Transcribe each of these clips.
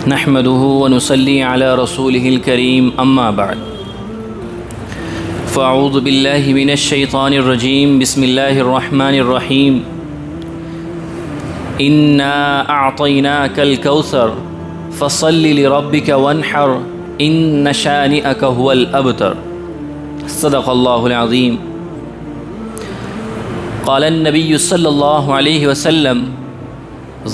نحمده ونصلي على رسوله الكريم أما بعد فأعوذ بالله من الشيطان الرجيم بسم الله الرحمن الرحيم إنا أعطيناك الكوثر فصل لربك وانحر إن شانئك هو الأبتر صدق الله العظيم قال النبي صلى الله عليه وسلم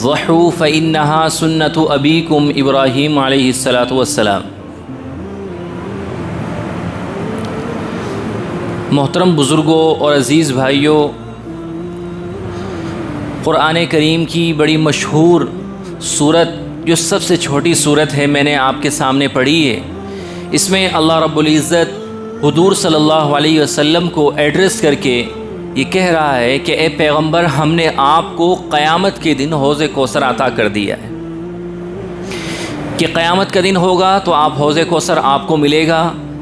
ضحوا فإنها سنة أبيكم إبراهيم عليه الصلاة والسلام۔ محترم بزرگوں اور عزیز بھائیوں، قرآن کریم کی بڑی مشہور صورت جو سب سے چھوٹی صورت ہے میں نے آپ کے سامنے پڑھی ہے۔ اس میں اللہ رب العزت حضور صلی اللہ علیہ وسلم کو ایڈریس کر کے یہ کہہ رہا ہے کہ اے پیغمبر، ہم نے آپ کو قیامت کے دن حوض کوثر عطا کر دیا ہے کہ قیامت کا دن ہوگا تو آپ حوض کوثر آپ کو ملے گا۔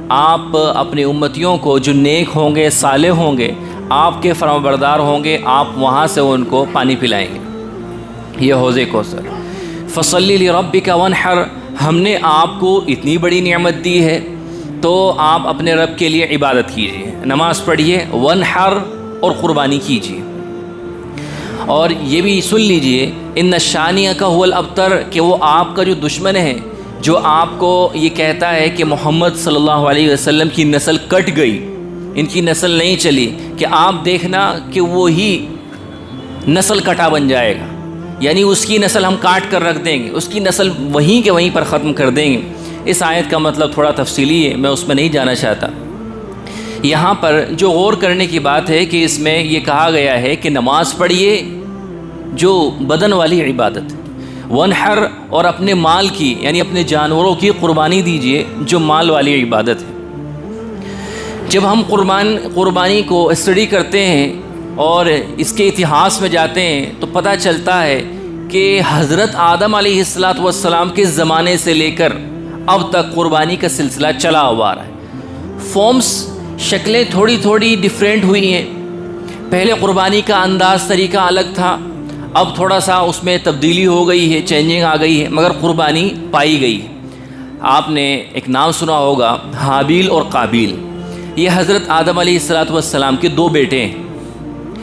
آپ اپنی امتیوں کو جو نیک ہوں گے، صالح ہوں گے، آپ کے فرمانبردار ہوں گے، آپ وہاں سے ان کو پانی پلائیں گے، یہ حوض کوثر۔ فصلی لربک وانحر، ہم نے آپ کو اتنی بڑی نعمت دی ہے تو آپ اپنے رب کے لیے عبادت کیجیے، نماز پڑھیے، وانحر اور قربانی کیجیے۔ اور یہ بھی سن لیجئے ان شانئک هو الابتر، کہ وہ آپ کا جو دشمن ہے، جو آپ کو یہ کہتا ہے کہ محمد صلی اللہ علیہ وسلم کی نسل کٹ گئی، ان کی نسل نہیں چلی، کہ آپ دیکھنا کہ وہی نسل کٹا بن جائے گا، یعنی اس کی نسل ہم کاٹ کر رکھ دیں گے، اس کی نسل وہیں کے وہیں پر ختم کر دیں گے۔ اس آیت کا مطلب تھوڑا تفصیلی ہے، میں اس میں نہیں جانا چاہتا۔ یہاں پر جو غور کرنے کی بات ہے کہ اس میں یہ کہا گیا ہے کہ نماز پڑھیے جو بدن والی عبادت، ونحر اور اپنے مال کی یعنی اپنے جانوروں کی قربانی دیجیے جو مال والی عبادت ہے۔ جب ہم قربانی کو اسٹڈی کرتے ہیں اور اس کے اتہاس میں جاتے ہیں تو پتہ چلتا ہے کہ حضرت آدم علیہ السلام کے زمانے سے لے کر اب تک قربانی کا سلسلہ چلا ہوا رہا ہے۔ فارمز، شکلیں تھوڑی تھوڑی ڈیفرینٹ ہوئی ہیں۔ پہلے قربانی کا انداز، طریقہ الگ تھا، اب تھوڑا سا اس میں تبدیلی ہو گئی ہے، چینجنگ آ گئی ہے، مگر قربانی پائی گئی ہے۔ آپ نے ایک نام سنا ہوگا، حابیل اور قابیل۔ یہ حضرت آدم علیہ السلام کے دو بیٹے ہیں۔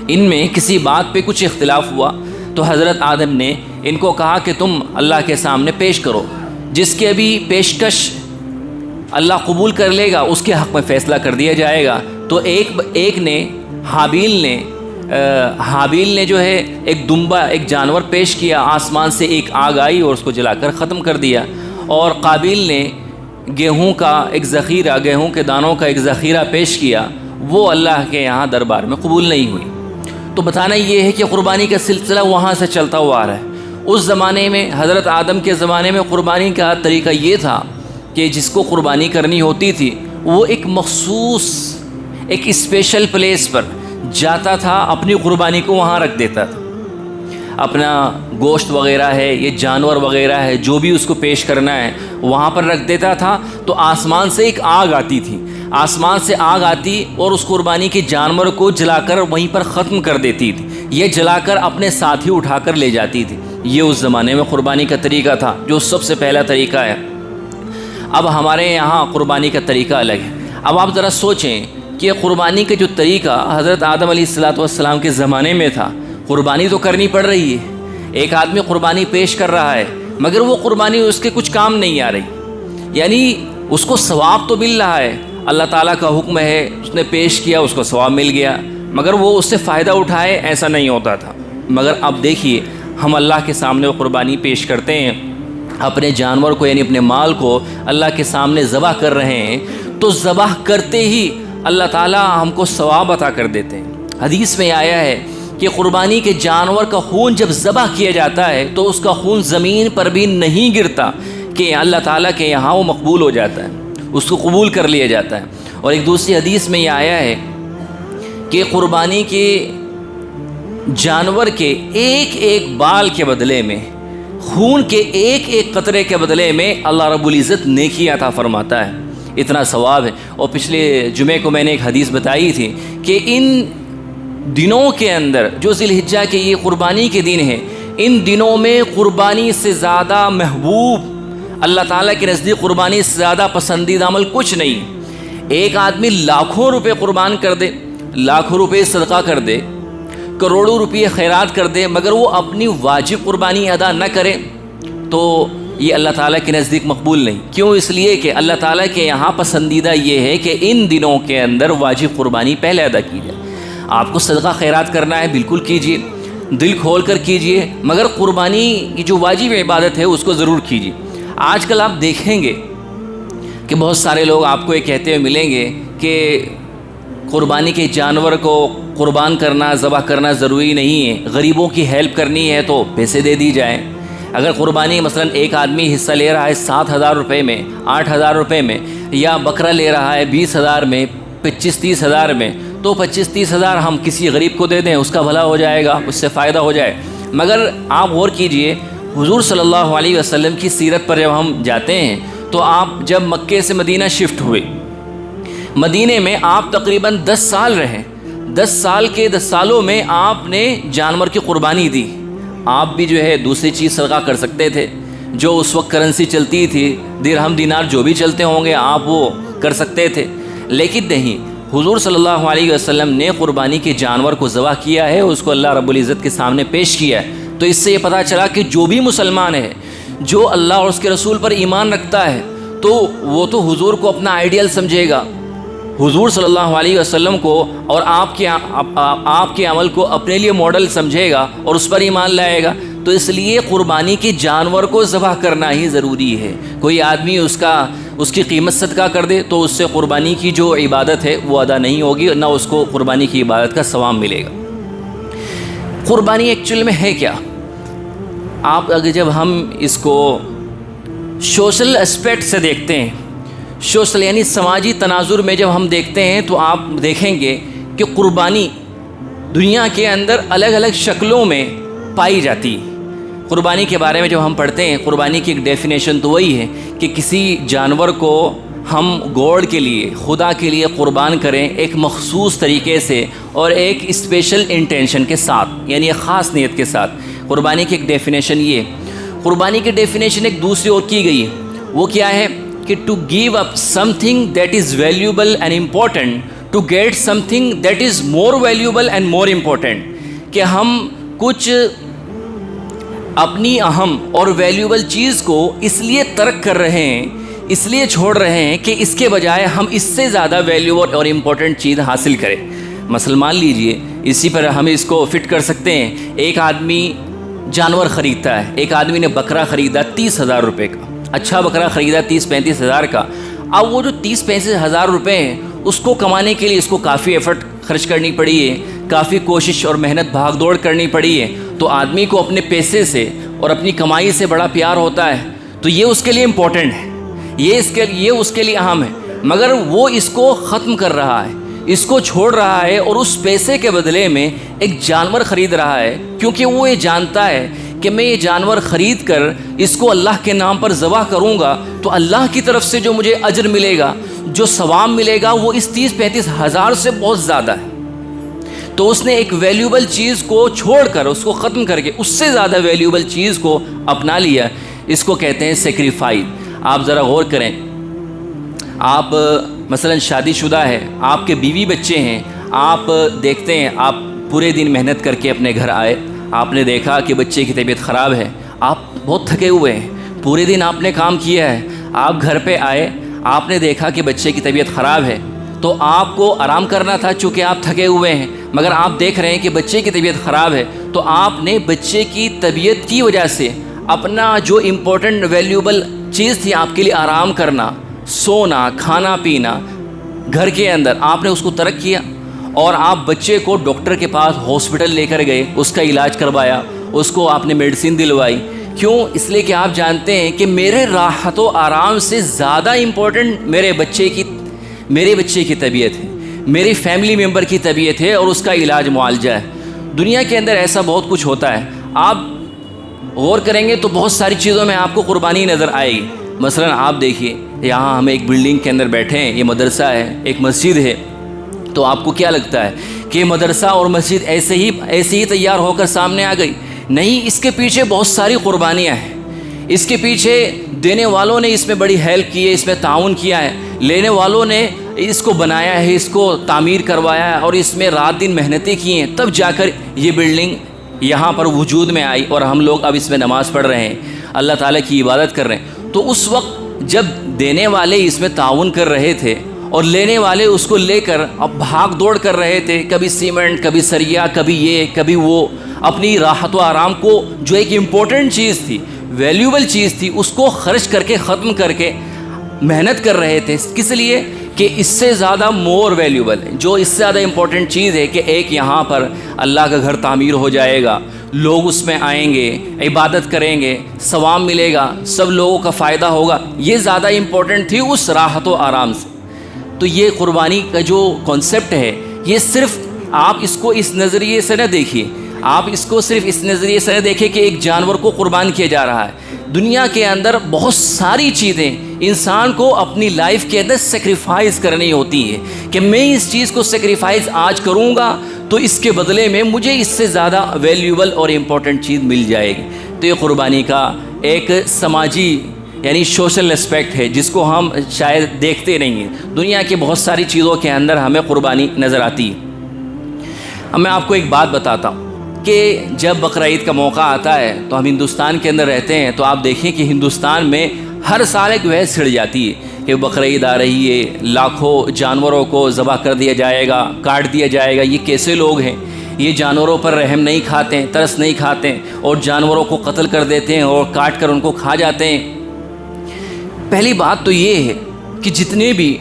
ان میں کسی بات پہ کچھ اختلاف ہوا تو حضرت آدم نے ان کو کہا کہ تم اللہ کے سامنے پیش کرو، جس کے بھی پیشکش اللہ قبول کر لے گا اس کے حق میں فیصلہ کر دیا جائے گا۔ تو ایک نے حابیل نے جو ہے ایک دمبا، ایک جانور پیش کیا، آسمان سے ایک آگ آئی اور اس کو جلا کر ختم کر دیا۔ اور قابیل نے گیہوں کا ایک ذخیرہ، گیہوں کے دانوں کا ایک ذخیرہ پیش کیا، وہ اللہ کے یہاں دربار میں قبول نہیں ہوئی۔ تو بتانا یہ ہے کہ قربانی کا سلسلہ وہاں سے چلتا ہوا آ رہا ہے۔ اس زمانے میں، حضرت آدم کے زمانے میں، قربانی کا طریقہ یہ تھا کہ جس کو قربانی کرنی ہوتی تھی وہ ایک مخصوص، ایک اسپیشل پلیس پر جاتا تھا، اپنی قربانی کو وہاں رکھ دیتا تھا۔ اپنا گوشت وغیرہ ہے، یہ جانور وغیرہ ہے، جو بھی اس کو پیش کرنا ہے وہاں پر رکھ دیتا تھا۔ تو آسمان سے ایک آگ آتی تھی، آسمان سے آگ آتی اور اس قربانی کے جانور کو جلا کر وہیں پر ختم کر دیتی تھی، یہ جلا کر اپنے ساتھ ہی اٹھا کر لے جاتی تھی۔ یہ اس زمانے میں قربانی کا طریقہ تھا، جو سب سے پہلا طریقہ ہے۔ اب ہمارے یہاں قربانی کا طریقہ الگ ہے۔ اب آپ ذرا سوچیں کہ قربانی کا جو طریقہ حضرت آدم علیہ السلام کے زمانے میں تھا، قربانی تو کرنی پڑ رہی ہے، ایک آدمی قربانی پیش کر رہا ہے، مگر وہ قربانی اس کے کچھ کام نہیں آ رہی، یعنی اس کو ثواب تو مل رہا ہے، اللہ تعالیٰ کا حکم ہے، اس نے پیش کیا، اس کو ثواب مل گیا، مگر وہ اس سے فائدہ اٹھائے ایسا نہیں ہوتا تھا۔ مگر اب دیکھیے، ہم اللہ کے سامنے وہ قربانی پیش کرتے ہیں، اپنے جانور کو یعنی اپنے مال کو اللہ کے سامنے ذبح کر رہے ہیں، تو ذبح کرتے ہی اللہ تعالیٰ ہم کو ثواب عطا کر دیتے ہیں۔ حدیث میں آیا ہے کہ قربانی کے جانور کا خون جب ذبح کیا جاتا ہے تو اس کا خون زمین پر بھی نہیں گرتا، کہ اللہ تعالیٰ کے یہاں وہ مقبول ہو جاتا ہے، اس کو قبول کر لیا جاتا ہے۔ اور ایک دوسری حدیث میں یہ آیا ہے کہ قربانی کے جانور کے ایک ایک بال کے بدلے میں، خون کے ایک ایک قطرے کے بدلے میں اللہ رب العزت نیکی عطا فرماتا ہے، اتنا ثواب ہے۔ اور پچھلے جمعے کو میں نے ایک حدیث بتائی تھی کہ ان دنوں کے اندر جو ذی الحجہ کے یہ قربانی کے دن ہیں، ان دنوں میں قربانی سے زیادہ محبوب اللہ تعالیٰ کے نزدیک قربانی سے زیادہ پسندیدہ عمل کچھ نہیں۔ ایک آدمی لاکھوں روپے قربان کر دے، لاکھوں روپے صدقہ کر دے، کروڑوں روپے خیرات کر دے، مگر وہ اپنی واجب قربانی ادا نہ کرے تو یہ اللہ تعالیٰ کے نزدیک مقبول نہیں۔ کیوں؟ اس لیے کہ اللہ تعالیٰ کے یہاں پسندیدہ یہ ہے کہ ان دنوں کے اندر واجب قربانی پہلے ادا کی جائے۔ آپ کو صدقہ خیرات کرنا ہے، بالکل کیجئے، دل کھول کر کیجئے، مگر قربانی کی جو واجب عبادت ہے اس کو ضرور کیجئے۔ آج کل آپ دیکھیں گے کہ بہت سارے لوگ آپ کو یہ کہتے ہوئے ملیں گے کہ قربانی کے جانور کو قربان کرنا، ذبح کرنا ضروری نہیں ہے، غریبوں کی ہیلپ کرنی ہے تو پیسے دے دی جائیں۔ اگر قربانی مثلا ایک آدمی حصہ لے رہا ہے 7,000 روپے میں، 8,000 روپے میں، یا بکرا لے رہا ہے 20,000 میں، 25-30,000 میں، تو 25-30,000 ہم کسی غریب کو دے دیں، اس کا بھلا ہو جائے گا، اس سے فائدہ ہو جائے۔ مگر آپ غور کیجئے، حضور صلی اللہ علیہ وسلم کی سیرت پر جب ہم جاتے ہیں تو آپ جب مکے سے مدینہ شفٹ ہوئے، مدینے میں آپ تقریباً 10 سال رہے۔ 10 سال کے 10 سالوں میں آپ نے جانور کی قربانی دی۔ آپ بھی جو ہے دوسری چیز صدقہ کر سکتے تھے، جو اس وقت کرنسی چلتی تھی، درہم دینار جو بھی چلتے ہوں گے آپ وہ کر سکتے تھے، لیکن نہیں، حضور صلی اللہ علیہ وسلم نے قربانی کے جانور کو ذبح کیا ہے، اس کو اللہ رب العزت کے سامنے پیش کیا ہے۔ تو اس سے یہ پتہ چلا کہ جو بھی مسلمان ہے، جو اللہ اور اس کے رسول پر ایمان رکھتا ہے، تو وہ تو حضور کو اپنا آئیڈیل سمجھے گا، حضور صلی اللہ علیہ وسلم کو اور آپ کے عمل کو اپنے لیے ماڈل سمجھے گا اور اس پر ایمان لائے گا۔ تو اس لیے قربانی کے جانور کو ذبح کرنا ہی ضروری ہے۔ کوئی آدمی اس کی قیمت صدقہ کر دے تو اس سے قربانی کی جو عبادت ہے وہ ادا نہیں ہوگی، نہ اس کو قربانی کی عبادت کا ثواب ملے گا۔ قربانی ایکچوئل میں ہے کیا؟ جب ہم اس کو سوشل اسپیکٹ سے دیکھتے ہیں، سوشل یعنی سماجی تناظر میں جب ہم دیکھتے ہیں تو آپ دیکھیں گے کہ قربانی دنیا کے اندر الگ الگ شکلوں میں پائی جاتی ہے۔ قربانی کے بارے میں جب ہم پڑھتے ہیں، قربانی کی ایک ڈیفینیشن تو وہی ہے کہ کسی جانور کو ہم گاڈ کے لیے، خدا کے لیے قربان کریں ایک مخصوص طریقے سے اور ایک اسپیشل انٹینشن کے ساتھ، یعنی ایک خاص نیت کے ساتھ۔ قربانی کی ایک ڈیفینیشن یہ ہے۔ قربانی کی ڈیفینیشن ایک دوسری اور کی گئی ہے، وہ کیا ہے کہ to give up something that is valuable and important to get something that is more valuable and more important, کہ ہم کچھ اپنی اہم اور ویلیوبل چیز کو اس لیے ترک کر رہے ہیں، اس لیے چھوڑ رہے ہیں کہ اس کے بجائے ہم اس سے زیادہ ویلیوبل اور امپورٹنٹ چیز حاصل کریں۔ مثلا مان لیجئے، اسی پر ہم اس کو فٹ کر سکتے ہیں، ایک آدمی جانور خریدتا ہے، ایک آدمی نے بکرا خریدا 30,000 روپے کا، اچھا بکرا خریدا 30-35 ہزار کا۔ اب وہ جو 30-35 ہزار روپے ہیں اس کو کمانے کے لیے اس کو کافی ایفرٹ خرچ کرنی پڑی ہے، کافی کوشش اور محنت بھاگ دوڑ کرنی پڑی ہے۔ تو آدمی کو اپنے پیسے سے اور اپنی کمائی سے بڑا پیار ہوتا ہے، تو یہ اس کے لیے امپورٹنٹ ہے، یہ اس کے لیے اہم ہے، مگر وہ اس کو ختم کر رہا ہے، اس کو چھوڑ رہا ہے اور اس پیسے کے بدلے میں ایک جانور خرید رہا ہے، کیونکہ وہ یہ جانتا ہے کہ میں یہ جانور خرید کر اس کو اللہ کے نام پر ذبح کروں گا تو اللہ کی طرف سے جو مجھے اجر ملے گا، جو ثواب ملے گا، وہ اس 30-35 ہزار سے بہت زیادہ ہے۔ تو اس نے ایک ویلیوبل چیز کو چھوڑ کر، اس کو ختم کر کے اس سے زیادہ ویلیوبل چیز کو اپنا لیا۔ اس کو کہتے ہیں سیکریفائز۔ آپ ذرا غور کریں، آپ مثلا شادی شدہ ہے، آپ کے بیوی بچے ہیں، آپ دیکھتے ہیں آپ پورے دن محنت کر کے اپنے گھر آئے، آپ نے دیکھا کہ بچے کی طبیعت خراب ہے، آپ بہت تھکے ہوئے ہیں، پورے دن آپ نے کام کیا ہے، آپ گھر پہ آئے، آپ نے دیکھا کہ بچے کی طبیعت خراب ہے، تو آپ کو آرام کرنا تھا چونکہ آپ تھکے ہوئے ہیں، مگر آپ دیکھ رہے ہیں کہ بچے کی طبیعت خراب ہے، تو آپ نے بچے کی طبیعت کی وجہ سے اپنا جو امپورٹنٹ ویلیوبل چیز تھی آپ کے لیے آرام کرنا، سونا، کھانا پینا گھر کے اندر، آپ نے اس کو ترک کیا اور آپ بچے کو ڈاکٹر کے پاس ہاسپٹل لے کر گئے، اس کا علاج کروایا، اس کو آپ نے میڈیسن دلوائی۔ کیوں؟ اس لیے کہ آپ جانتے ہیں کہ میرے راحت و آرام سے زیادہ امپورٹنٹ میرے بچے کی طبیعت ہے، میری فیملی ممبر کی طبیعت ہے اور اس کا علاج معالجہ ہے۔ دنیا کے اندر ایسا بہت کچھ ہوتا ہے، آپ غور کریں گے تو بہت ساری چیزوں میں آپ کو قربانی نظر آئے گی۔ مثلا آپ دیکھیے، یہاں ہم ایک بلڈنگ کے اندر بیٹھے ہیں، یہ مدرسہ ہے، ایک مسجد ہے، تو آپ کو کیا لگتا ہے کہ مدرسہ اور مسجد ایسے ہی تیار ہو کر سامنے آ گئی؟ نہیں، اس کے پیچھے بہت ساری قربانیاں ہیں، اس کے پیچھے دینے والوں نے اس میں بڑی ہیلپ کی ہے، اس میں تعاون کیا ہے، لینے والوں نے اس کو بنایا ہے، اس کو تعمیر کروایا ہے اور اس میں رات دن محنتیں کی ہیں، تب جا کر یہ بلڈنگ یہاں پر وجود میں آئی اور ہم لوگ اب اس میں نماز پڑھ رہے ہیں، اللہ تعالیٰ کی عبادت کر رہے ہیں۔ تو اس وقت جب دینے والے اس میں تعاون کر رہے تھے اور لینے والے اس کو لے کر اب بھاگ دوڑ کر رہے تھے، کبھی سیمنٹ، کبھی سریا، کبھی یہ کبھی وہ، اپنی راحت و آرام کو جو ایک امپورٹنٹ چیز تھی، ویلیوبل چیز تھی، اس کو خرچ کر کے ختم کر کے محنت کر رہے تھے۔ کس لیے؟ کہ اس سے زیادہ مور ویلیوبل ہے، جو اس سے زیادہ امپورٹنٹ چیز ہے کہ ایک یہاں پر اللہ کا گھر تعمیر ہو جائے گا، لوگ اس میں آئیں گے، عبادت کریں گے، ثواب ملے گا، سب لوگوں کا فائدہ ہوگا، یہ زیادہ امپورٹنٹ تھی اس راحت و آرام سے۔ تو یہ قربانی کا جو کانسیپٹ ہے، یہ صرف آپ اس کو اس نظریے سے نہ دیکھیے، آپ اس کو صرف اس نظریے سے نہ دیکھیں کہ ایک جانور کو قربان کیا جا رہا ہے۔ دنیا کے اندر بہت ساری چیزیں انسان کو اپنی لائف کے اندر سیکریفائز کرنی ہوتی ہے کہ میں اس چیز کو سیکریفائز آج کروں گا تو اس کے بدلے میں مجھے اس سے زیادہ ویلیوبل اور امپورٹنٹ چیز مل جائے گی۔ تو یہ قربانی کا ایک سماجی یعنی سوشل اسپیکٹ ہے جس کو ہم شاید دیکھتے نہیں ہیں۔ دنیا کی بہت ساری چیزوں کے اندر ہمیں قربانی نظر آتی ہے۔ اب میں آپ کو ایک بات بتاتا ہوں کہ جب بقرعید کا موقع آتا ہے تو ہم ہندوستان کے اندر رہتے ہیں، تو آپ دیکھیں کہ ہندوستان میں ہر سال ایک بحث چھڑ جاتی ہے کہ بقرعید آ رہی ہے، لاکھوں جانوروں کو ذبح کر دیا جائے گا، کاٹ دیا جائے گا۔ یہ کیسے لوگ ہیں؟ یہ جانوروں پر رحم نہیں کھاتے ہیں، ترس نہیں کھاتے ہیں اور جانوروں کو قتل کر دیتے ہیں اور کاٹ کر ان کو کھا جاتے ہیں۔ پہلی بات تو یہ ہے کہ جتنے بھی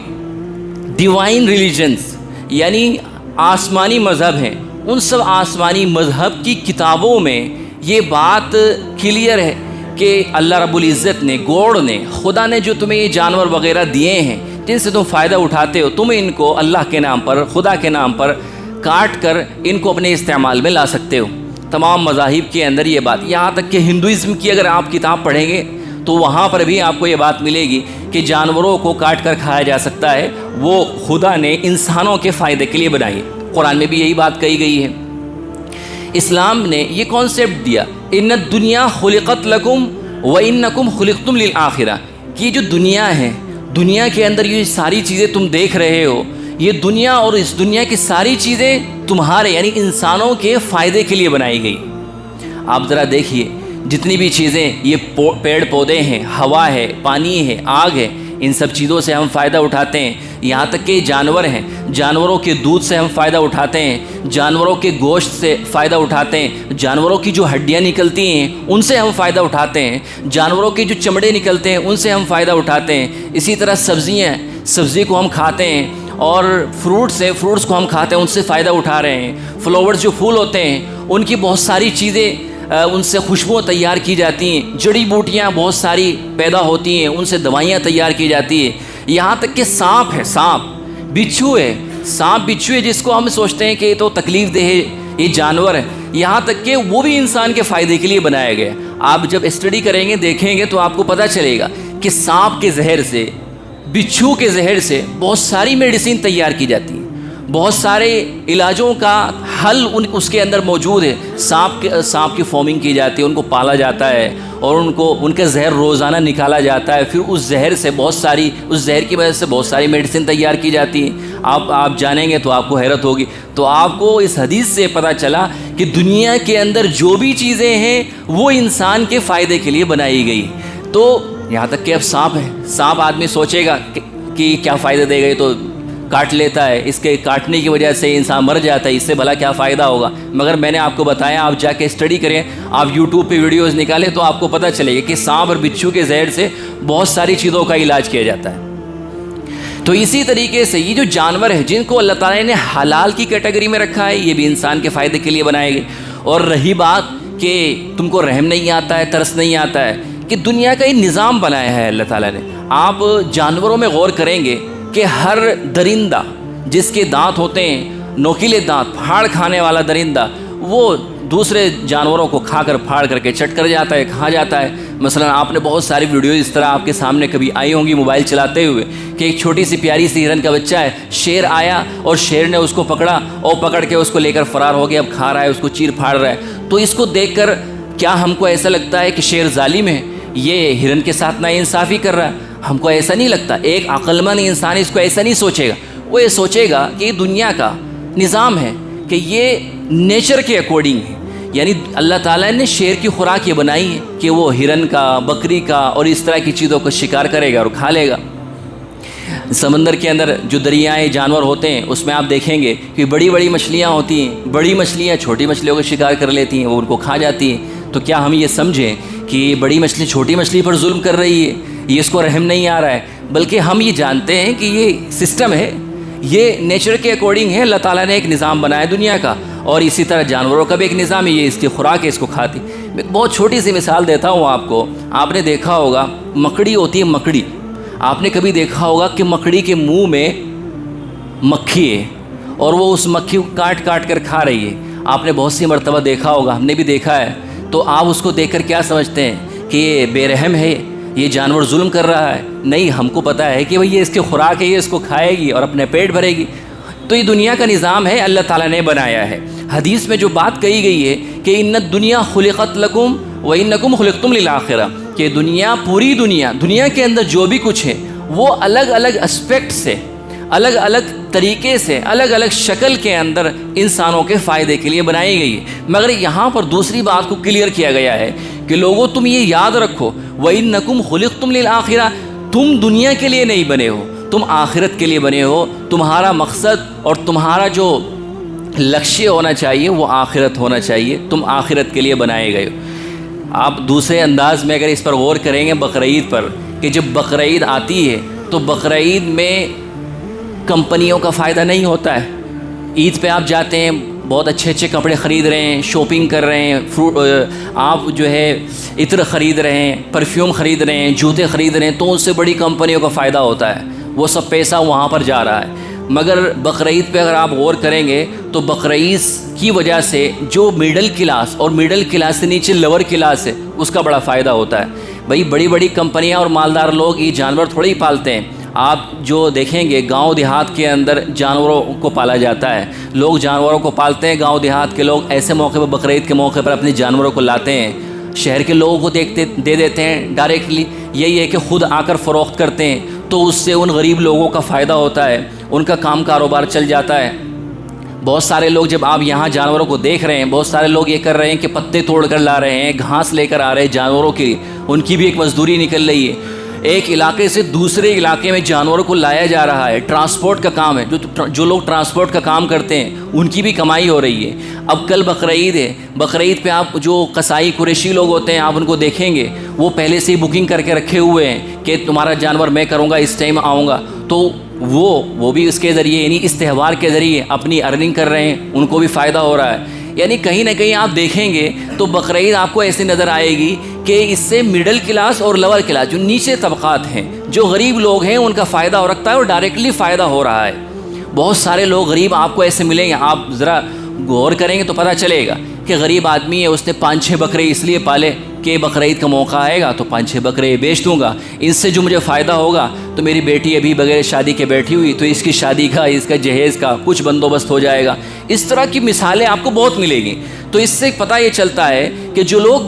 ڈیوائن ریلیجنز یعنی آسمانی مذہب ہیں، ان سب آسمانی مذہب کی کتابوں میں یہ بات کلیئر ہے کہ اللہ رب العزت نے، گوڈ نے، خدا نے جو تمہیں یہ جانور وغیرہ دیے ہیں جن سے تم فائدہ اٹھاتے ہو، تم ان کو اللہ کے نام پر، خدا کے نام پر کاٹ کر ان کو اپنے استعمال میں لا سکتے ہو۔ تمام مذاہب کے اندر یہ بات، یہاں تک کہ ہندوازم کی اگر آپ کتاب پڑھیں گے تو وہاں پر بھی آپ کو یہ بات ملے گی کہ جانوروں کو کاٹ کر کھایا جا سکتا ہے، وہ خدا نے انسانوں کے فائدے کے لیے بنائی ہے۔ قرآن میں بھی یہی بات کہی گئی ہے۔ اسلام نے یہ کانسیپٹ دیا، ان الدنیا خلقت لکم وانکم خلقتم للآخرہ، کہ یہ جو دنیا ہے، دنیا کے اندر یہ ساری چیزیں تم دیکھ رہے ہو، یہ دنیا اور اس دنیا کی ساری چیزیں تمہارے یعنی انسانوں کے فائدے کے لیے بنائی گئی۔ آپ ذرا دیکھیے جتنی بھی چیزیں، یہ پیڑ پودے ہیں، ہوا ہے، پانی ہے، آگ ہے، ان سب چیزوں سے ہم فائدہ اٹھاتے ہیں۔ یہاں تک کہ جانور ہیں، جانوروں کے دودھ سے ہم فائدہ اٹھاتے ہیں، جانوروں کے گوشت سے فائدہ اٹھاتے ہیں، جانوروں کی جو ہڈیاں نکلتی ہیں ان سے ہم فائدہ اٹھاتے ہیں، جانوروں کے جو چمڑے نکلتے ہیں ان سے ہم فائدہ اٹھاتے ہیں۔ اسی طرح سبزی کو ہم کھاتے ہیں اور فروٹس کو ہم کھاتے ہیں، ان سے فائدہ اٹھا رہے ہیں۔ فلاورز جو پھول ہوتے ہیں ان کی بہت ساری چیزیں، ان سے خوشبویں تیار کی جاتی ہیں، جڑی بوٹیاں بہت ساری پیدا ہوتی ہیں، ان سے دوائیاں تیار کی جاتی ہیں۔ یہاں تک کہ سانپ ہے، بچھو ہے جس کو ہم سوچتے ہیں کہ یہ تو تکلیف دہ ہے، یہ جانور ہے، یہاں تک کہ وہ بھی انسان کے فائدے کے لیے بنایا گیا۔ آپ جب اسٹڈی کریں گے، دیکھیں گے تو آپ کو پتہ چلے گا کہ سانپ کے زہر سے، بچھو کے زہر سے بہت ساری میڈیسن تیار کی جاتی ہیں، بہت سارے علاجوں کا حل اس کے اندر موجود ہے۔ سانپ کی فارمنگ کی جاتی ہے، ان کو پالا جاتا ہے اور ان کا زہر روزانہ نکالا جاتا ہے، پھر اس زہر کی وجہ سے بہت ساری میڈیسن تیار کی جاتی ہیں۔ آپ جانیں گے تو آپ کو حیرت ہوگی۔ تو آپ کو اس حدیث سے پتہ چلا کہ دنیا کے اندر جو بھی چیزیں ہیں وہ انسان کے فائدے کے لیے بنائی گئی۔ تو یہاں تک کہ اب سانپ آدمی سوچے گا کہ کیا فائدہ دے گا، تو کاٹ لیتا ہے، اس کے کاٹنے کی وجہ سے انسان مر جاتا ہے، اس سے بھلا کیا فائدہ ہوگا؟ مگر میں نے آپ کو بتایا، آپ جا کے اسٹڈی کریں، آپ یوٹیوب پہ ویڈیوز نکالیں تو آپ کو پتہ چلے گا کہ سانپ اور بچھو کے زہر سے بہت ساری چیزوں کا علاج کیا جاتا ہے۔ تو اسی طریقے سے یہ جو جانور ہیں جن کو اللہ تعالیٰ نے حلال کی کیٹیگری میں رکھا ہے، یہ بھی انسان کے فائدے کے لیے بنائے گئے۔ اور رہی بات کہ تم کو رحم نہیں آتا ہے، ترس نہیں آتا ہے، کہ دنیا کا یہ نظام بنایا ہے اللہ تعالیٰ نے۔ آپ جانوروں میں غور کریں گے کہ ہر درندہ جس کے دانت ہوتے ہیں، نوکیلے دانت، پھاڑ کھانے والا درندہ، وہ دوسرے جانوروں کو کھا کر، پھاڑ کر کے چٹ کر جاتا ہے، کھا جاتا ہے۔ مثلا آپ نے بہت ساری ویڈیوز اس طرح آپ کے سامنے کبھی آئی ہوں گی موبائل چلاتے ہوئے کہ ایک چھوٹی سی پیاری سی ہرن کا بچہ ہے، شیر آیا اور شیر نے اس کو پکڑا اور پکڑ کے اس کو لے کر فرار ہو گیا، اب کھا رہا ہے، اس کو چیر پھاڑ رہا ہے۔ تو اس کو دیکھ کر کیا ہم کو ایسا لگتا ہے کہ شیر ظالم ہے یہ ہرن کے ساتھ ناانصافی کر رہا ہے. ہم کو ایسا نہیں لگتا. ایک عقل مند انسان اس کو ایسا نہیں سوچے گا. وہ یہ سوچے گا کہ یہ دنیا کا نظام ہے کہ یہ نیچر کے اکارڈنگ ہے. یعنی اللہ تعالیٰ نے شیر کی خوراک یہ بنائی ہے کہ وہ ہرن کا، بکری کا اور اس طرح کی چیزوں کو شکار کرے گا اور کھا لے گا. سمندر کے اندر جو دریائے جانور ہوتے ہیں اس میں آپ دیکھیں گے کہ بڑی بڑی مچھلیاں ہوتی ہیں. بڑی مچھلیاں چھوٹی مچھلیوں کا شکار کر لیتی ہیں، وہ ان کو کھا جاتی ہیں. تو کیا ہم یہ سمجھیں کہ بڑی مچھلی چھوٹی مچھلی پر ظلم کر رہی ہے، یہ اس کو رحم نہیں آ رہا ہے؟ بلکہ ہم یہ جانتے ہیں کہ یہ سسٹم ہے، یہ نیچر کے اکارڈنگ ہے. اللہ تعالیٰ نے ایک نظام بنایا دنیا کا، اور اسی طرح جانوروں کا بھی ایک نظام ہے. یہ اس کی خوراک ہے، اس کو کھاتی. میں ایک بہت چھوٹی سی مثال دیتا ہوں آپ کو. آپ نے دیکھا ہوگا مکڑی ہوتی ہے، مکڑی. آپ نے کبھی دیکھا ہوگا کہ مکڑی کے منہ میں مکھی ہے اور وہ اس مکھی کو کاٹ کاٹ کر کھا رہی ہے. آپ نے بہت سی مرتبہ دیکھا ہوگا، ہم نے بھی دیکھا ہے. تو آپ اس کو دیکھ کر کیا سمجھتے ہیں کہ یہ بے رحم ہے، یہ جانور ظلم کر رہا ہے؟ نہیں، ہم کو پتہ ہے کہ بھئی یہ اس کی خوراک ہے، یہ اس کو کھائے گی اور اپنے پیٹ بھرے گی. تو یہ دنیا کا نظام ہے، اللہ تعالیٰ نے بنایا ہے. حدیث میں جو بات کہی گئی ہے کہ ان الدنیا خلقت لکم وانکم خلقتم للآخرہ، کہ دنیا، پوری دنیا کے اندر جو بھی کچھ ہے وہ الگ الگ اسپیکٹ سے، الگ الگ طریقے سے، الگ الگ شکل کے اندر انسانوں کے فائدے کے لیے بنائی گئی ہے. مگر یہاں پر دوسری بات کو کلیئر کیا گیا ہے کہ لوگوں تم یہ یاد رکھو وَإِنَّكُمْ خُلِقْتُمْ لِلْآخِرَةِ، تم دنیا کے لیے نہیں بنے ہو، تم آخرت کے لیے بنے ہو. تمہارا مقصد اور تمہارا جو لکشیہ ہونا چاہیے وہ آخرت ہونا چاہیے. تم آخرت کے لیے بنائے گئے ہو. آپ دوسرے انداز میں اگر اس پر غور کریں گے بقرعید پر، کہ جب بقرعید آتی ہے تو بقرعید میں کمپنیوں کا فائدہ نہیں ہوتا ہے. عید پہ آپ جاتے ہیں، بہت اچھے اچھے کپڑے خرید رہے ہیں، شاپنگ کر رہے ہیں، آپ جو ہے عطر خرید رہے ہیں، پرفیوم خرید رہے ہیں، جوتے خرید رہے ہیں، تو ان سے بڑی کمپنیوں کا فائدہ ہوتا ہے. وہ سب پیسہ وہاں پر جا رہا ہے. مگر بقرعید پہ اگر آپ غور کریں گے تو بقرعید کی وجہ سے جو مڈل کلاس اور مڈل کلاس سے نیچے لوور کلاس ہے اس کا بڑا فائدہ ہوتا ہے. بھئی بڑی بڑی کمپنیاں اور مالدار لوگ یہ جانور تھوڑے ہی پالتے ہیں. آپ جو دیکھیں گے گاؤں دیہات کے اندر جانوروں کو پالا جاتا ہے، لوگ جانوروں کو پالتے ہیں. گاؤں دیہات کے لوگ ایسے موقع پر، بقرعید کے موقع پر اپنے جانوروں کو لاتے ہیں، شہر کے لوگوں کو دے دیتے ہیں ڈائریکٹلی. یہی ہے کہ خود آ کر فروخت کرتے ہیں، تو اس سے ان غریب لوگوں کا فائدہ ہوتا ہے، ان کا کام کاروبار چل جاتا ہے. بہت سارے لوگ، جب آپ یہاں جانوروں کو دیکھ رہے ہیں، بہت سارے لوگ یہ کر رہے ہیں کہ پتے توڑ کر لا رہے ہیں، گھاس لے کر آ رہے ہیں جانوروں کی، ان کی بھی ایک مزدوری نکل رہی ہے. ایک علاقے سے دوسرے علاقے میں جانوروں کو لایا جا رہا ہے، ٹرانسپورٹ کا کام ہے. جو لوگ ٹرانسپورٹ کا کام کرتے ہیں ان کی بھی کمائی ہو رہی ہے. اب کل بقرعید ہے، بقرعید پہ آپ جو قصائی قریشی لوگ ہوتے ہیں آپ ان کو دیکھیں گے، وہ پہلے سے ہی بکنگ کر کے رکھے ہوئے ہیں کہ تمہارا جانور میں کروں گا، اس ٹائم آؤں گا. تو وہ بھی اس کے ذریعے، یعنی اس تہوار کے ذریعے اپنی ارننگ کر رہے ہیں، ان کو بھی فائدہ ہو رہا ہے. یعنی کہیں نہ کہیں آپ دیکھیں گے تو بقرعید آپ کو ایسے نظر آئے گی کہ اس سے مڈل کلاس اور لوور کلاس، جو نیچے طبقات ہیں، جو غریب لوگ ہیں، ان کا فائدہ ہو رکھتا ہے اور ڈائریکٹلی فائدہ ہو رہا ہے. بہت سارے لوگ غریب آپ کو ایسے ملیں گے، آپ ذرا غور کریں گے تو پتہ چلے گا کہ غریب آدمی ہے، اس نے 5-6 بکرے اس لیے پالے کہ بقرعید کا موقع آئے گا تو 5-6 بکرے بیچ دوں گا، ان سے جو مجھے فائدہ ہوگا تو میری بیٹی ابھی بغیر شادی کے بیٹھی ہوئی، تو اس کی شادی کا، اس کا جہیز کا کچھ بندوبست ہو جائے گا. اس طرح کی مثالیں آپ کو بہت ملے گی. تو اس سے پتہ یہ چلتا ہے کہ جو لوگ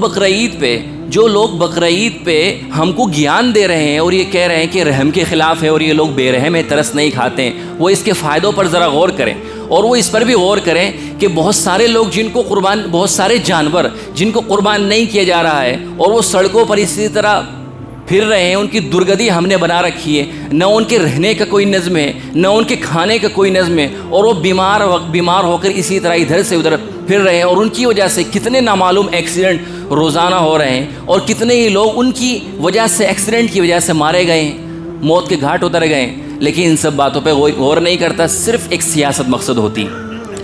بقرعید پہ ہم کو گیان دے رہے ہیں اور یہ کہہ رہے ہیں کہ رحم کے خلاف ہے اور یہ لوگ بے رحم ہیں، ترس نہیں کھاتے ہیں، وہ اس کے فائدوں پر ذرا غور کریں. اور وہ اس پر بھی غور کریں کہ بہت سارے لوگ بہت سارے جانور جن کو قربان نہیں کیا جا رہا ہے اور وہ سڑکوں پر اسی طرح پھر رہے ہیں، ان کی درگتی ہم نے بنا رکھی ہے. نہ ان کے رہنے کا کوئی نظم ہے، نہ ان کے کھانے کا کوئی نظم ہے، اور وہ بیمار ہو کر اسی طرح ادھر سے ادھر پھر رہے ہیں. اور ان کی وجہ سے کتنے نامعلوم ایکسیڈنٹ روزانہ ہو رہے ہیں، اور کتنے ہی لوگ ان کی وجہ سے، ایکسیڈنٹ کی وجہ سے مارے گئے ہیں، موت کے گھاٹ اتر گئے ہیں. لیکن ان سب باتوں پہ غور نہیں کرتا، صرف ایک سیاست مقصد ہوتی.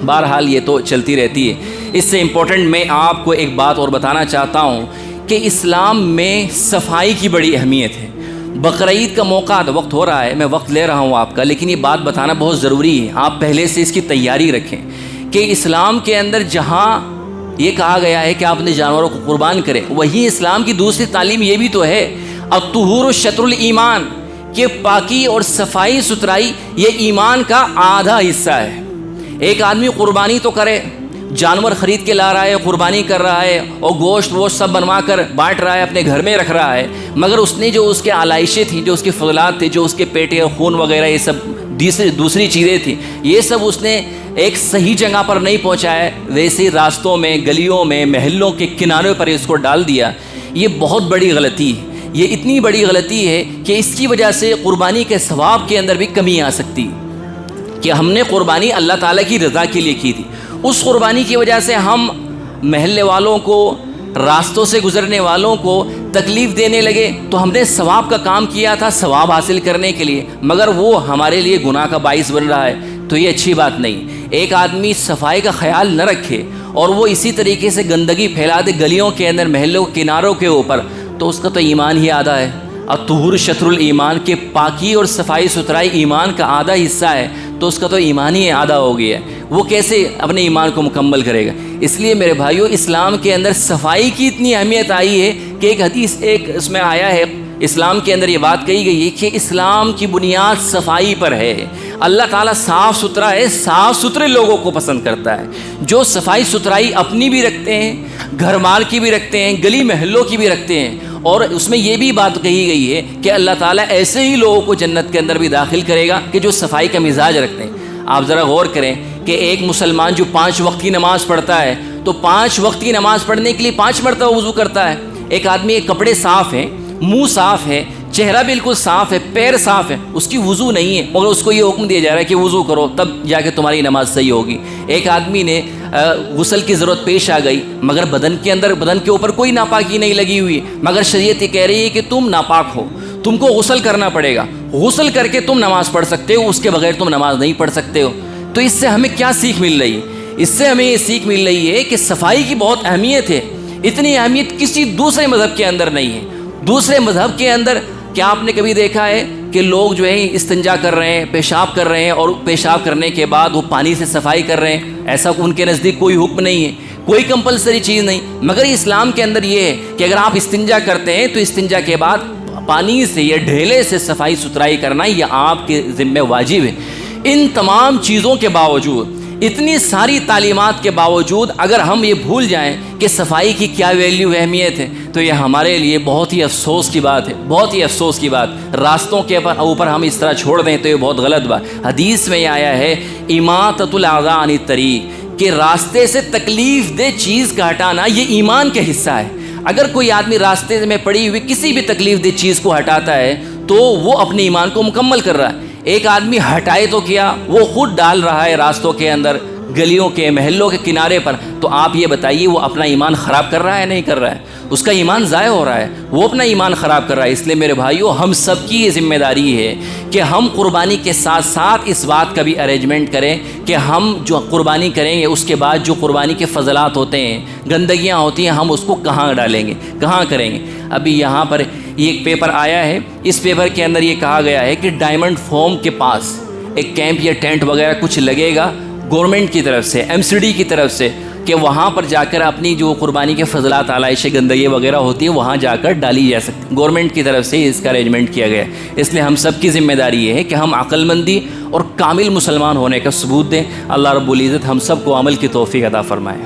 بہرحال یہ تو چلتی رہتی ہے. اس سے امپورٹنٹ میں آپ کو ایک بات اور بتانا چاہتا ہوں کہ اسلام میں صفائی کی بڑی اہمیت ہے. بقرعید کا موقع، وقت ہو رہا ہے، میں وقت لے رہا ہوں آپ کا، لیکن یہ بات بتانا بہت ضروری ہے. آپ پہلے سے اس کی تیاری رکھیں کہ اسلام کے اندر جہاں یہ کہا گیا ہے کہ آپ اپنے جانوروں کو قربان کریں، وہیں اسلام کی دوسری تعلیم یہ بھی تو ہے، الطہور شطر الایمان، کہ پاکی اور صفائی ستھرائی یہ ایمان کا آدھا حصہ ہے. ایک آدمی قربانی تو کرے، جانور خرید کے لا رہا ہے، قربانی کر رہا ہے اور گوشت ووشت سب بنوا کر بانٹ رہا ہے، اپنے گھر میں رکھ رہا ہے، مگر اس نے جو اس کے علائشیں تھیں، جو اس کے فضلات تھے، جو اس کے پیٹے اور خون وغیرہ یہ سب دوسری چیزیں تھیں، یہ سب اس نے ایک صحیح جگہ پر نہیں پہنچایا، ویسے راستوں میں، گلیوں میں، محلوں کے کناروں پر اس کو ڈال دیا۔ یہ بہت بڑی غلطی ہے، یہ اتنی بڑی غلطی ہے کہ اس کی وجہ سے قربانی کے ثواب کے اندر بھی کمی آ سکتی کہ ہم نے قربانی اللہ تعالیٰ کی رضا کے لیے کی تھی، اس قربانی کی وجہ سے ہم محلے والوں کو، راستوں سے گزرنے والوں کو تکلیف دینے لگے، تو ہم نے ثواب کا کام کیا تھا ثواب حاصل کرنے کے لیے، مگر وہ ہمارے لیے گناہ کا باعث بن رہا ہے، تو یہ اچھی بات نہیں۔ ایک آدمی صفائی کا خیال نہ رکھے اور وہ اسی طریقے سے گندگی پھیلا دے گلیوں کے اندر، محلوں کے کناروں کے اوپر، تو اس کا تو ایمان ہی آدھا ہے۔ الطہور شطر الایمان، کے پاکی اور صفائی ستھرائی ایمان کا آدھا حصہ ہے، تو اس کا تو ایمان ہی آدھا ہو گیا ہے، وہ کیسے اپنے ایمان کو مکمل کرے گا؟ اس لیے میرے بھائیوں، اسلام کے اندر صفائی کی اتنی اہمیت آئی ہے کہ ایک حدیث اس میں آیا ہے، اسلام کے اندر یہ بات کہی گئی ہے کہ اسلام کی بنیاد صفائی پر ہے۔ اللہ تعالیٰ صاف ستھرا ہے، صاف ستھرے لوگوں کو پسند کرتا ہے، جو صفائی ستھرائی اپنی بھی رکھتے ہیں، گھر مال کی بھی رکھتے ہیں، گلی محلوں کی بھی رکھتے ہیں، اور اس میں یہ بھی بات کہی گئی ہے کہ اللہ تعالیٰ ایسے ہی لوگوں کو جنت کے اندر بھی داخل کرے گا کہ جو صفائی کا مزاج رکھتے ہیں۔ آپ ذرا غور کریں کہ ایک مسلمان جو 5 وقت کی نماز پڑھتا ہے، تو 5 وقت کی نماز پڑھنے کے لیے 5 مرتبہ وضو کرتا ہے۔ ایک آدمی کے کپڑے صاف ہیں، منہ صاف ہے، چہرہ بالکل صاف ہے، پیر صاف ہے، اس کی وضو نہیں ہے، مگر اس کو یہ حکم دیا جا رہا ہے کہ وضو کرو، تب جا کے تمہاری نماز صحیح ہوگی۔ ایک آدمی نے غسل کی ضرورت پیش آ گئی، مگر بدن کے اوپر کوئی ناپاکی نہیں لگی ہوئی، مگر شریعت یہ کہہ رہی ہے کہ تم ناپاک ہو، تم کو غسل کرنا پڑے گا، غسل کر کے تم نماز پڑھ سکتے ہو، اس کے بغیر تم نماز نہیں پڑھ سکتے ہو۔ تو اس سے ہمیں کیا سیکھ مل رہی ہے؟ اس سے ہمیں یہ سیکھ مل رہی ہے کہ صفائی کی بہت اہمیت ہے، اتنی اہمیت کسی دوسرے مذہب کے اندر نہیں ہے۔ دوسرے مذہب کے اندر کیا آپ نے کبھی دیکھا ہے کہ لوگ جو ہے استنجا کر رہے ہیں، پیشاب کر رہے ہیں، اور پیشاب کرنے کے بعد وہ پانی سے صفائی کر رہے ہیں؟ ایسا ان کے نزدیک کوئی حکم نہیں ہے، کوئی کمپلسری چیز نہیں، مگر اسلام کے اندر یہ ہے کہ اگر آپ استنجا کرتے ہیں تو استنجا کے بعد پانی سے یا ڈھیلے سے صفائی ستھرائی کرنا یہ آپ کے ذمہ واجب ہے۔ ان تمام چیزوں کے باوجود، اتنی ساری تعلیمات کے باوجود اگر ہم یہ بھول جائیں کہ صفائی کی کیا ویلیو اہمیت ہے، تو یہ ہمارے لیے بہت ہی افسوس کی بات ہے، بہت ہی افسوس کی بات۔ راستوں کے اوپر ہم اس طرح چھوڑ دیں تو یہ بہت غلط بات۔ حدیث میں یہ آیا ہے اماطۃ الاذی عن الطریق، کہ راستے سے تکلیف دہ چیز کا ہٹانا یہ ایمان کا حصہ ہے۔ اگر کوئی آدمی راستے میں پڑی ہوئی کسی بھی تکلیف دہ چیز کو ہٹاتا ہے تو وہ اپنے ایمان کو مکمل کر رہا ہے۔ ایک آدمی ہٹائے تو کیا، وہ خود ڈال رہا ہے راستوں کے اندر، گلیوں کے محلوں کے کنارے پر، تو آپ یہ بتائیے وہ اپنا ایمان خراب کر رہا ہے نہیں کر رہا ہے؟ اس کا ایمان ضائع ہو رہا ہے، وہ اپنا ایمان خراب کر رہا ہے۔ اس لیے میرے بھائیوں، ہم سب کی یہ ذمہ داری ہے کہ ہم قربانی کے ساتھ ساتھ اس بات کا بھی ارینجمنٹ کریں کہ ہم جو قربانی کریں گے اس کے بعد جو قربانی کے فضلات ہوتے ہیں، گندگیاں ہوتی ہیں، ہم اس کو کہاں ڈالیں گے، کہاں کریں گے۔ ابھی یہاں پر یہ ایک پیپر آیا ہے، اس پیپر کے اندر یہ کہا گیا ہے کہ ڈائمنڈ فارم کے پاس ایک کیمپ یا ٹینٹ وغیرہ کچھ لگے گا گورنمنٹ کی طرف سے، MCD کی طرف سے، کہ وہاں پر جا کر اپنی جو قربانی کے فضلات، علائش گندگی وغیرہ ہوتی ہے وہاں جا کر ڈالی جا سکتی۔ گورنمنٹ کی طرف سے اس کا ارینجمنٹ کیا گیا ہے۔ اس لیے ہم سب کی ذمہ داری یہ ہے کہ ہم عقل مندی اور کامل مسلمان ہونے کا ثبوت دیں۔ اللہ رب العزت ہم سب کو عمل کی توفیق عطا فرمائے۔